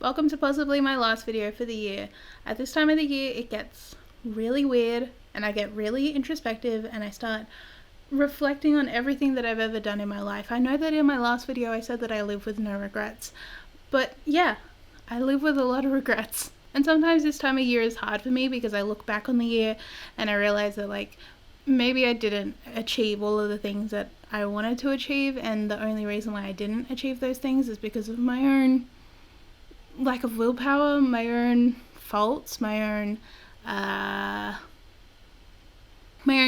Welcome to possibly my last video for the year. At this time of the year it gets really weird and I get really introspective and I start reflecting on everything that I've ever done in my life. I know that in my last video I said that I live with no regrets, but yeah, I live with a lot of regrets. And sometimes this time of year is hard for me because I look back on the year and I realize that maybe I didn't achieve all of the things that I wanted to achieve, and the only reason why I didn't achieve those things is because of my own lack of willpower, my own faults, my own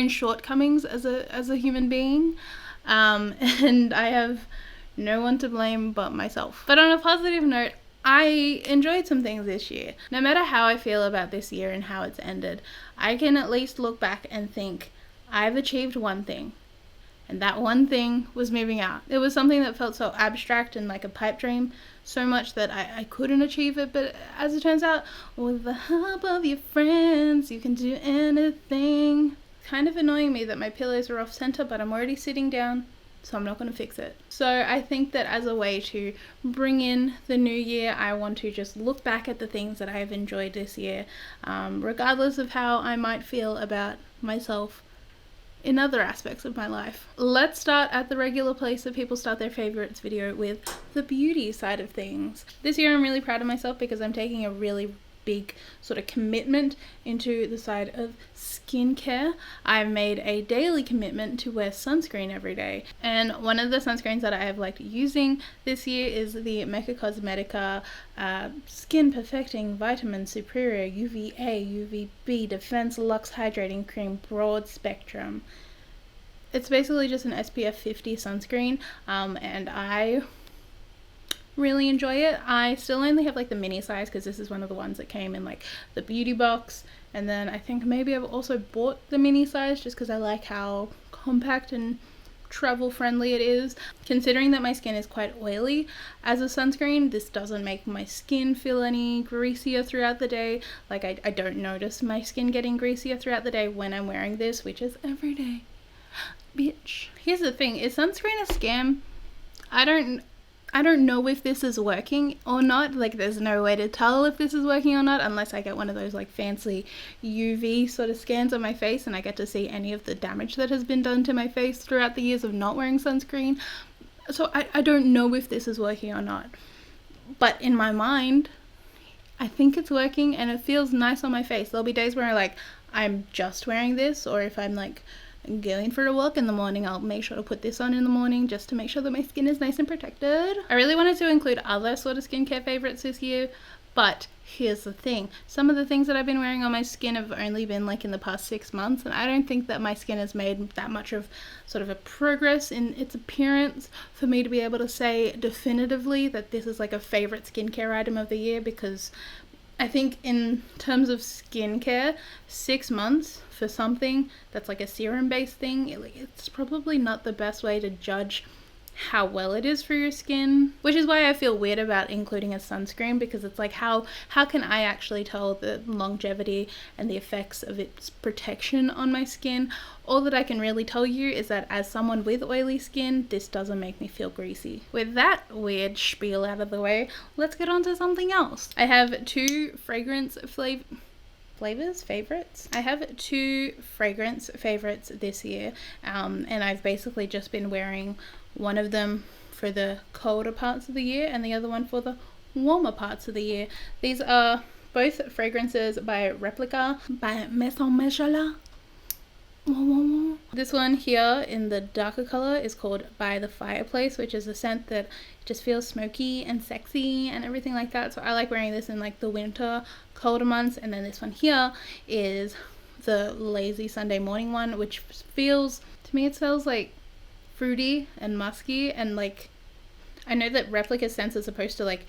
shortcomings as a human being, and I have no one to blame but myself. But on a positive note, I enjoyed some things this year. No matter how I feel about this year and how it's ended, I can at least look back and think I've achieved one thing, and that one thing was moving out. It was something that felt so abstract and like a pipe dream, so much that I couldn't achieve it, but as it turns out, with the help of your friends, you can do anything. It's kind of annoying me that my pillows are off center, but I'm already sitting down, so I'm not going to fix it. So I think that as a way to bring in the new year, I want to just look back at the things that I have enjoyed this year, regardless of how I might feel about myself in other aspects of my life. Let's start at the regular place that people start their favorites video with, the beauty side of things. This year I'm really proud of myself because I'm taking a really big sort of commitment into the side of skincare. I've made a daily commitment to wear sunscreen every day, and one of the sunscreens that I have liked using this year is the Mecca Cosmetica Skin Perfecting Vitamin Superior UVA UVB Defense Luxe Hydrating Cream Broad Spectrum. It's basically just an SPF 50 sunscreen, and I really enjoy it. I still only have the mini size because this is one of the ones that came in the beauty box, and then I think maybe I've also bought the mini size just because I like how compact and travel friendly it is. Considering that my skin is quite oily, as a sunscreen this doesn't make my skin feel any greasier throughout the day. I don't notice my skin getting greasier throughout the day when I'm wearing this, which is every day. Bitch. Here's the thing, is sunscreen a scam? I don't know if this is working or not. There's no way to tell if this is working or not unless I get one of those fancy UV sort of scans on my face and I get to see any of the damage that has been done to my face throughout the years of not wearing sunscreen. So I don't know if this is working or not. But in my mind, I think it's working and it feels nice on my face. There'll be days where I'm just wearing this, or if I'm going for a walk in the morning, I'll make sure to put this on in the morning just to make sure that my skin is nice and protected. I really wanted to include other sort of skincare favorites this year, but here's the thing. Some of the things that I've been wearing on my skin have only been in the past 6 months, and I don't think that my skin has made that much of sort of a progress in its appearance for me to be able to say definitively that this is a favorite skincare item of the year, because I think in terms of skincare, 6 months for something that's a serum based thing, it's probably not the best way to judge how well it is for your skin, which is why I feel weird about including a sunscreen, because it's how can I actually tell the longevity and the effects of its protection on my skin? All that I can really tell you is that as someone with oily skin, this doesn't make me feel greasy. With that weird spiel out of the way, let's get on to something else. I have two fragrance favorites. I have two fragrance favorites this year, and I've basically just been wearing one of them for the colder parts of the year and the other one for the warmer parts of the year. These are both fragrances by Replica by Maison Michelin. This one here in the darker color is called By the Fireplace, which is a scent that just feels smoky and sexy and everything like that. So I like wearing this in the winter colder months. And then this one here is the Lazy Sunday Morning one, which feels, to me it smells fruity and musky, and I know that Replica scents are supposed to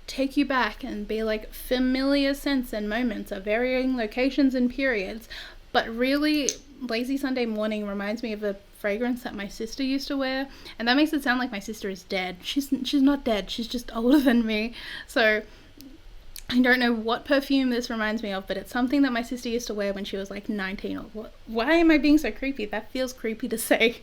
take you back and be familiar scents and moments of varying locations and periods, but really Lazy Sunday Morning reminds me of a fragrance that my sister used to wear, and that makes it sound like my sister is dead. She's not dead, she's just older than me. So I don't know what perfume this reminds me of, but it's something that my sister used to wear when she was 19 or what. Why am I being so creepy? That feels creepy to say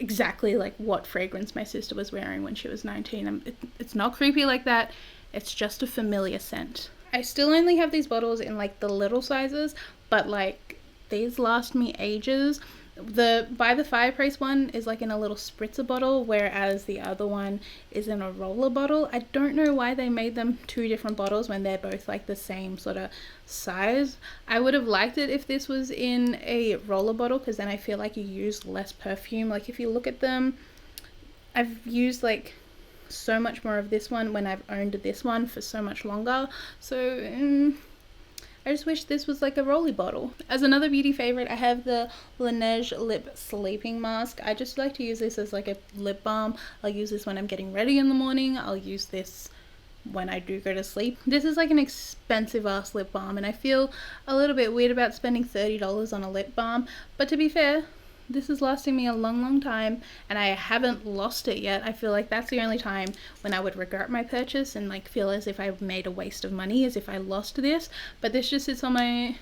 exactly what fragrance my sister was wearing when she was 19. It's not creepy like that. It's just a familiar scent. I still only have these bottles in like the little sizes, but like these last me ages. The By the Fireplace one is like in a little spritzer bottle, whereas the other one is in a roller bottle. I don't know why they made them two different bottles when they're both like the same sort of size. I would have liked it if this was in a roller bottle, because then I feel like you use less perfume. Like if you look at them, I've used like so much more of this one when I've owned this one for so much longer. So I just wish this was like a rolly bottle. As another beauty favorite, I have the Laneige Lip Sleeping Mask. I just like to use this as like a lip balm. I'll use this when I'm getting ready in the morning. I'll use this when I do go to sleep. This is like an expensive ass lip balm, and I feel a little bit weird about spending $30 on a lip balm. But to be fair, this is lasting me a long time, and I haven't lost it yet. I feel like that's the only time when I would regret my purchase and like feel as if I made a waste of money, is if I lost this. But this just sits on my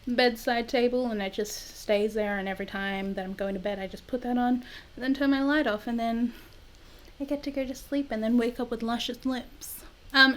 bedside table and it just stays there, and every time that I'm going to bed I just put that on and then turn my light off, and then I get to go to sleep and then wake up with luscious lips.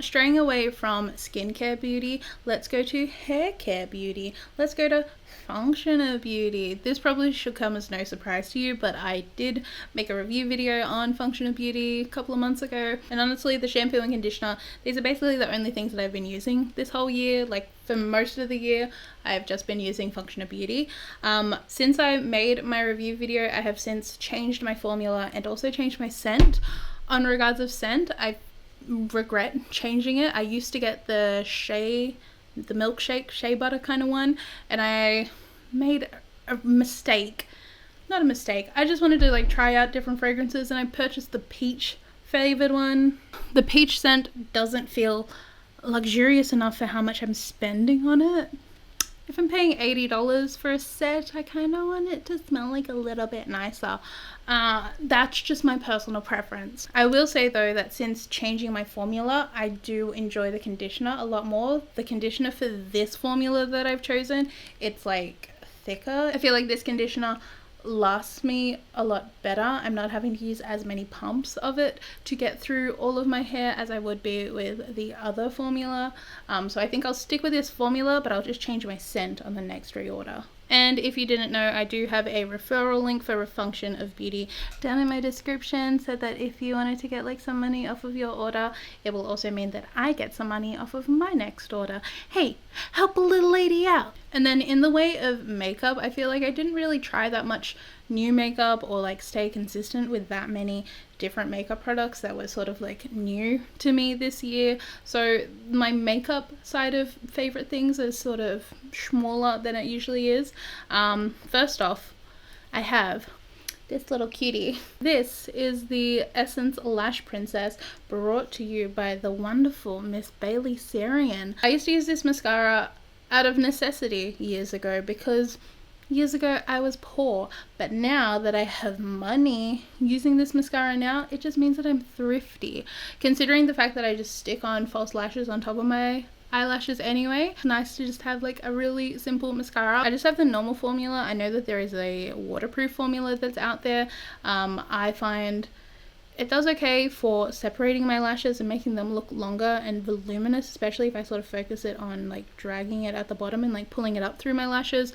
Straying away from skincare beauty, let's go to hair care beauty. Let's go to functional beauty. This probably should come as no surprise to you, but I did make a review video on functional beauty a couple of months ago, and honestly the shampoo and conditioner, these are basically the only things that I've been using this whole year. Like for most of the year I've just been using functional beauty. Since I made my review video, I have since changed my formula and also changed my scent. On regards of scent, I regret changing it. I used to get the milkshake shea butter kind of one, and I made a mistake. Not a mistake, I just wanted to like try out different fragrances, and I purchased the peach flavored one. The peach scent doesn't feel luxurious enough for how much I'm spending on it. If I'm paying $80 for a set, I kind of want it to smell like a little bit nicer. That's just my personal preference. I will say though that since changing my formula, I do enjoy the conditioner a lot more. The conditioner for this formula that I've chosen, it's like thicker. I feel like this conditioner lasts me a lot better. I'm not having to use as many pumps of it to get through all of my hair as I would be with the other formula. So I think I'll stick with this formula, but I'll just change my scent on the next reorder. And if you didn't know, I do have a referral link for Function of Beauty down in my description, so that if you wanted to get like some money off of your order, it will also mean that I get some money off of my next order. Hey, help a little lady out. And then in the way of makeup, I feel like I didn't really try that much new makeup or like stay consistent with that many different makeup products that were sort of like new to me this year. So my makeup side of favorite things is sort of smaller than it usually is. First off, I have this little cutie. This is the Essence Lash Princess, brought to you by the wonderful Miss Bailey Sarian. I used to use this mascara out of necessity years ago, because years ago I was poor, but now that I have money, using this mascara now, it just means that I'm thrifty. Considering the fact that I just stick on false lashes on top of my eyelashes anyway, it's nice to just have like a really simple mascara. I just have the normal formula. I know that there is a waterproof formula that's out there. I find it does okay for separating my lashes and making them look longer and voluminous, especially if I sort of focus it on like dragging it at the bottom and like pulling it up through my lashes.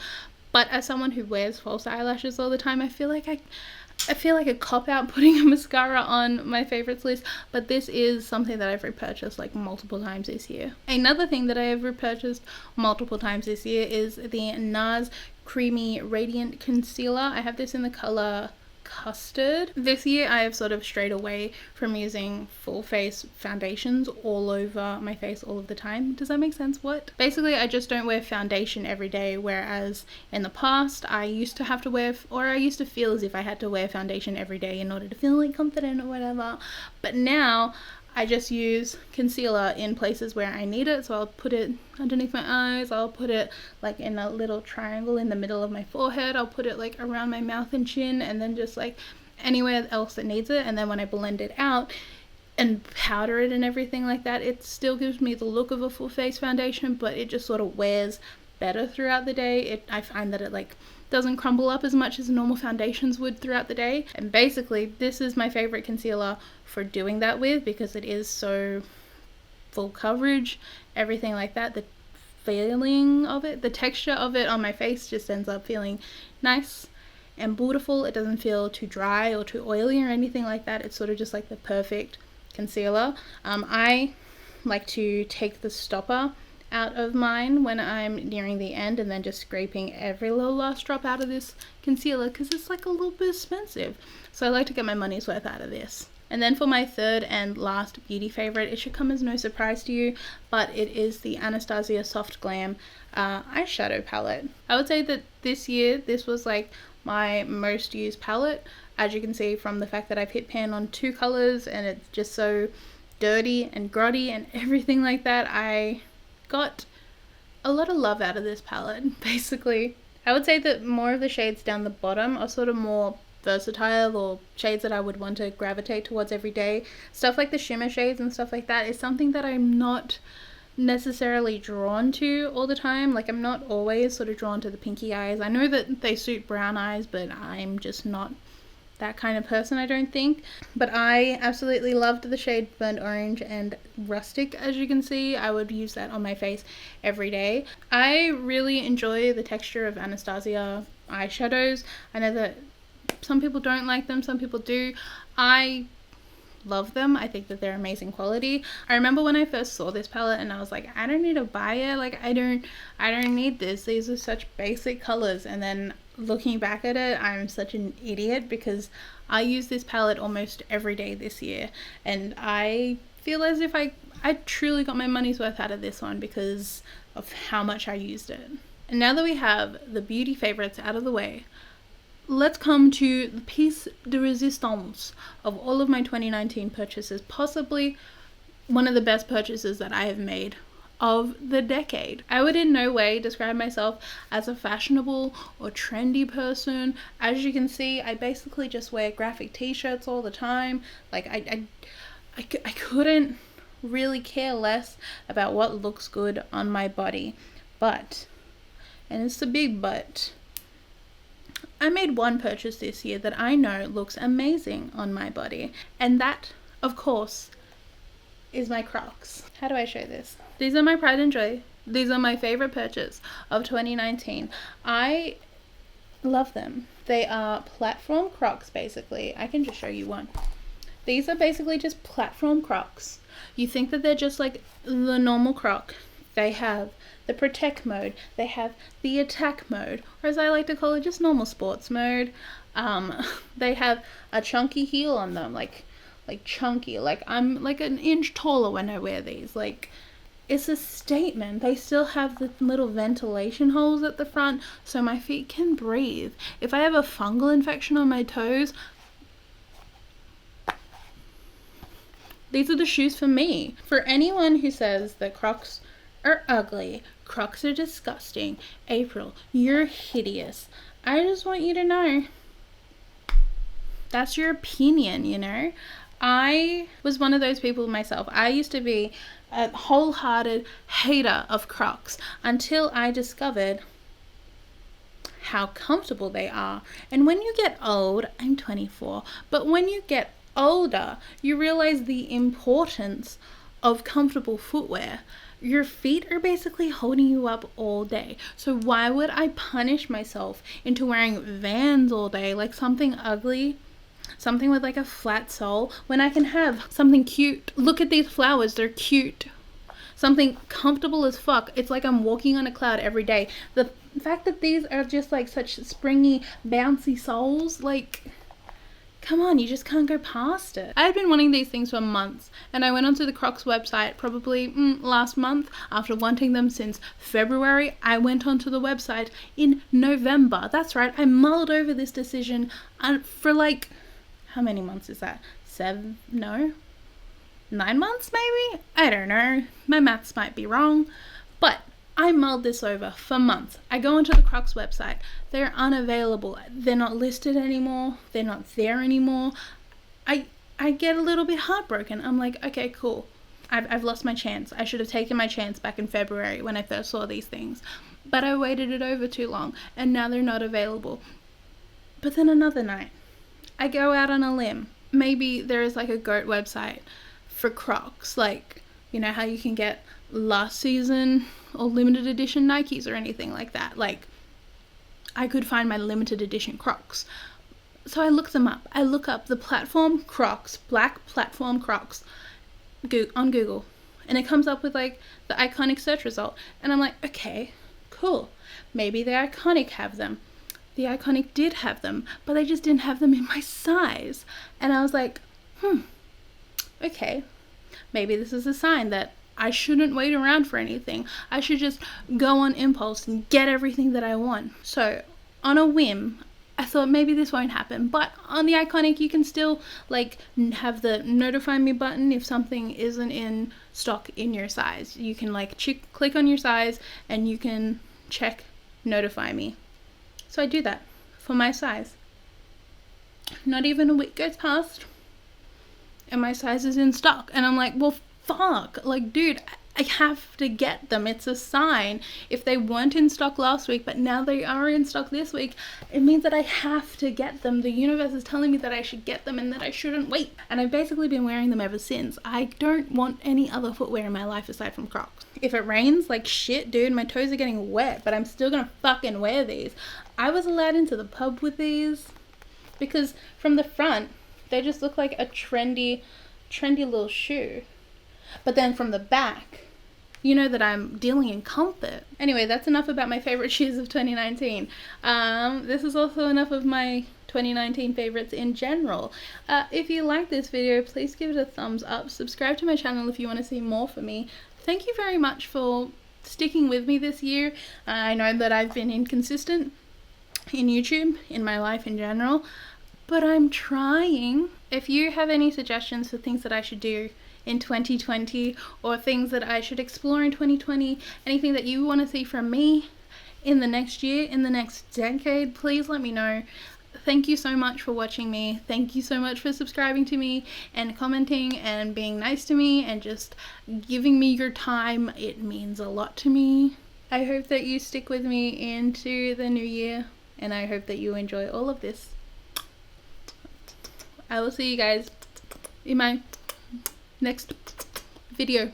But as someone who wears false eyelashes all the time, I feel like a cop-out putting a mascara on my favorites list, but this is something that I've repurchased like multiple times this year. Another thing that I have repurchased multiple times this year is the NARS Creamy Radiant Concealer. I have this in the color Custard. This year I have sort of strayed away from using full face foundations all over my face all of the time. Does that make sense? What? Basically, I just don't wear foundation every day, whereas in the past I used to have to wear, or I used to feel as if I had to wear foundation every day in order to feel like confident or whatever. But now I just use concealer in places where I need it. So I'll put it underneath my eyes, I'll put it like in a little triangle in the middle of my forehead, I'll put it like around my mouth and chin, and then just like anywhere else that needs it. And then when I blend it out and powder it and everything like that, it still gives me the look of a full face foundation, but it just sort of wears better throughout the day. I find that it like doesn't crumble up as much as normal foundations would throughout the day. And basically this is my favorite concealer for doing that with, because it is so full coverage, everything like that. The feeling of it, the texture of it on my face just ends up feeling nice and beautiful. It doesn't feel too dry or too oily or anything like that. It's sort of just like the perfect concealer. I like to take the stopper out of mine when I'm nearing the end and then just scraping every little last drop out of this concealer because it's like a little bit expensive. So I like to get my money's worth out of this. And then for my third and last beauty favorite, it should come as no surprise to you, but it is the Anastasia Soft Glam eyeshadow palette. I would say that this year, this was like my most used palette, as you can see from the fact that I've hit pan on 2 colors and it's just so dirty and grotty and everything like that. I got a lot of love out of this palette, basically. I would say that more of the shades down the bottom are sort of more versatile, or shades that I would want to gravitate towards every day. Stuff like the shimmer shades and stuff like that is something that I'm not necessarily drawn to all the time. Like, I'm not always sort of drawn to the pinky eyes. I know that they suit brown eyes, but I'm just not that kind of person, I don't think. But I absolutely loved the shade Burnt Orange and Rustic. As you can see, I would use that on my face every day. I really enjoy the texture of Anastasia eyeshadows. I know that some people don't like them, some people do. I love them. I think that they're amazing quality. I remember when I first saw this palette and I was like, I don't need to buy it. Like, I don't need this. These are such basic colors. And then looking back at it, I'm such an idiot because I use this palette almost every day this year, and I feel as if I truly got my money's worth out of this one because of how much I used it. And now that we have the beauty favorites out of the way, let's come to the piece de resistance of all of my 2019 purchases, possibly one of the best purchases that I have made of the decade. I would in no way describe myself as a fashionable or trendy person. As you can see, I basically just wear graphic t-shirts all the time. Like, I couldn't really care less about what looks good on my body. But, and it's a big but, I made one purchase this year that I know looks amazing on my body, and that, of course, is my Crocs. How do I show this? These are my pride and joy. These are my favorite purchase of 2019. I love them. They are platform Crocs, basically. I can just show you one. These are basically just platform Crocs. You think that they're just like the normal Croc. They have the protect mode, they have the attack mode, or as I like to call it, just normal sports mode. They have a chunky heel on them, like chunky, like I'm like an inch taller when I wear these. Like, it's a statement. They still have the little ventilation holes at the front so my feet can breathe. If I have a fungal infection on my toes, these are the shoes for me. For anyone who says that Crocs are ugly, Crocs are disgusting, April, you're hideous, I just want you to know that's your opinion, you know? I was one of those people myself. I used to be a wholehearted hater of Crocs until I discovered how comfortable they are. And when you get old, I'm 24, but when you get older, you realize the importance of comfortable footwear. Your feet are basically holding you up all day. So why would I punish myself into wearing Vans all day, like something ugly, something with like a flat sole, when I can have something cute? Look at these flowers, they're cute. Something comfortable as fuck. It's like I'm walking on a cloud every day. The fact that these are just like such springy, bouncy soles, like, come on, you just can't go past it. I had been wanting these things for months, and I went onto the Crocs website probably last month. After wanting them since February, I went onto the website in November. That's right, I mulled over this decision for like, how many months is that? 9 months maybe? I don't know. My maths might be wrong, but I mulled this over for months. I go onto the Crocs website. They're unavailable. They're not listed anymore. They're not there anymore. I get a little bit heartbroken. I'm like, okay, cool. I've lost my chance. I should have taken my chance back in February when I first saw these things. But I waited it over too long, and now they're not available. But then another night, I go out on a limb. Maybe there is like a goat website for Crocs. Like, You know how you can get last season or limited edition Nikes or anything like that. Like, I could find my limited edition Crocs. So I look them up. I look up the platform Crocs, black platform Crocs on Google. And it comes up with like the Iconic search result. And I'm like, okay, cool. Maybe the Iconic have them. The Iconic did have them, but they just didn't have them in my size. And I was like, okay, maybe this is a sign that I shouldn't wait around for anything. I should just go on impulse and get everything that I want. So on a whim, I thought maybe this won't happen. But on the Iconic, you can still like have the notify me button if something isn't in stock in your size. You can like click on your size and you can check notify me. So I do that for my size. Not even a week goes past and my size is in stock. And I'm like, well, fuck. Like, dude, I have to get them. It's a sign. If they weren't in stock last week, but now they are in stock this week, it means that I have to get them. The universe is telling me that I should get them and that I shouldn't wait. And I've basically been wearing them ever since. I don't want any other footwear in my life aside from Crocs. If it rains, like shit, dude, my toes are getting wet, but I'm still gonna fucking wear these. I was allowed into the pub with these because from the front, they just look like a trendy little shoe. But then from the back, you know that I'm dealing in comfort. Anyway, that's enough about my favorite shoes of 2019. This is also enough of my 2019 favorites in general. If you like this video, please give it a thumbs up. Subscribe to my channel if you want to see more from me. Thank you very much for sticking with me this year. I know that I've been inconsistent in YouTube, in my life in general, but I'm trying. If you have any suggestions for things that I should do in 2020 or things that I should explore in 2020, anything that you want to see from me in the next year, in the next decade, please let me know. Thank you so much for watching me. Thank you so much for subscribing to me and commenting and being nice to me and just giving me your time. It means a lot to me. I hope that you stick with me into the new year and I hope that you enjoy all of this. I will see you guys in my next video.